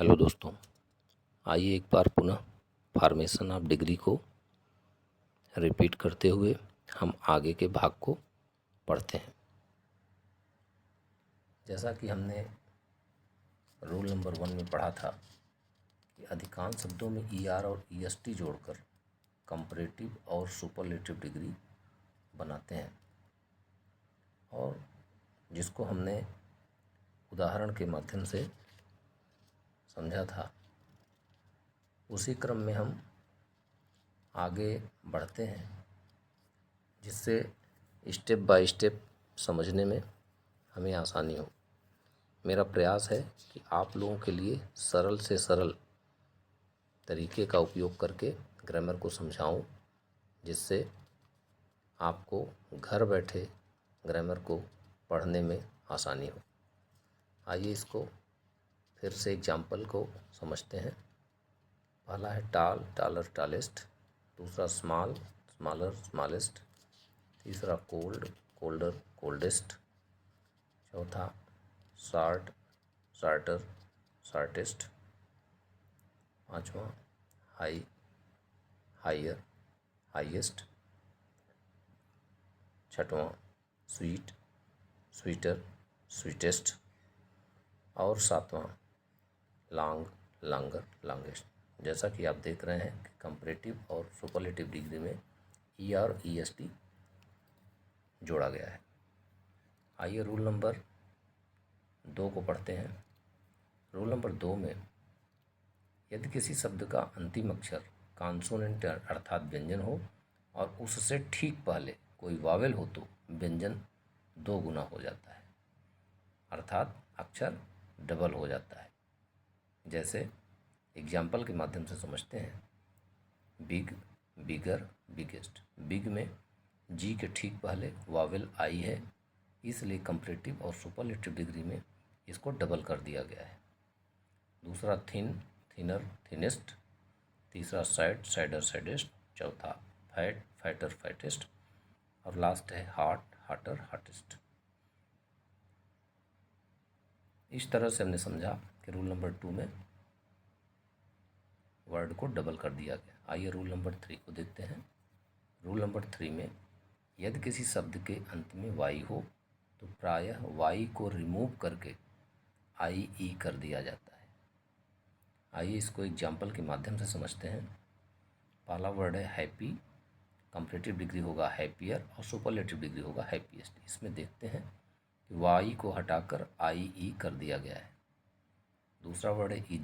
Hello दोस्तों, आइए एक बार पुनः फॉर्मेशन ऑफ डिग्री को रिपीट करते हुए हम आगे के भाग को पढ़ते हैं। जैसा कि हमने रूल नंबर 1 में पढ़ा था कि अधिकांश शब्दों में ER और EST जोड़कर कंपैरेटिव और सुपरलेटिव डिग्री बनाते हैं, और जिसको हमने उदाहरण के माध्यम से समझा था। उसी क्रम में हम आगे बढ़ते हैं, जिससे स्टेप बाय स्टेप समझने में हमें आसानी हो। मेरा प्रयास है कि आप लोगों के लिए सरल से सरल तरीके का उपयोग करके ग्रामर को समझाऊं, जिससे आपको घर बैठे ग्रामर को पढ़ने में आसानी हो। आइए इसको फिर से एग्जाम्पल को समझते हैं। पहला है टाल, टालर, टालेस्ट। दूसरा स्मॉल, स्मॉलर, स्मॉलेस्ट। तीसरा कोल्ड, कोल्डर, कोल्डेस्ट। चौथा शार्ट, शार्टर, शार्टेस्ट। पांचवा हाई, हायर, हाईएस्ट। छठवां स्वीट, स्वीटर, स्वीटेस्ट। और सातवां लॉन्ग, लॉन्गर, लॉन्गेस्ट। जैसा कि आप देख रहे हैं कि कंपैरेटिव और सुपरलेटिव डिग्री में ER और EST जोड़ा गया है। आइए रूल नंबर 2 को पढ़ते हैं। रूल नंबर 2 में यदि किसी शब्द का अंतिम अक्षर कॉन्सोनेंट अर्थात व्यंजन हो और उससे ठीक पहले कोई वावेल हो तो व्यंजन 2 गुना हो जाता है, अर्थात अक्षर डबल हो जाता है। जैसे एग्जाम्पल के माध्यम से समझते हैं। बिग, बिगर, बिगेस्ट। बिग में जी के ठीक पहले वावेल आई है, इसलिए कंपैरेटिव और सुपरलेटिव डिग्री में इसको डबल कर दिया गया है। दूसरा थिन, थिनर, थिनेस्ट। तीसरा सैड, सैडर, सैडेस्ट। चौथा फैट, फैटर, फैटेस्ट। और लास्ट है हॉट, हॉटर, हॉटेस्ट। इस तरह से हमने समझा कि रूल नंबर 2 में वर्ड को डबल कर दिया गया। आइए रूल नंबर 3 को देखते हैं। रूल नंबर 3 में यदि किसी शब्द के अंत में वाई हो तो प्रायः वाई को रिमूव करके IE कर दिया जाता है। आइए इसको एग्जाम्पल के माध्यम से समझते हैं। पहला वर्ड है हैप्पी, कंपैरेटिव डिग्री होगा हैप्पियर और सुपरलेटिव डिग्री होगा हैप्पीएस्ट। इसमें देखते हैं कि वाई को हटाकर IE कर दिया गया है। दूसरा वर्ड है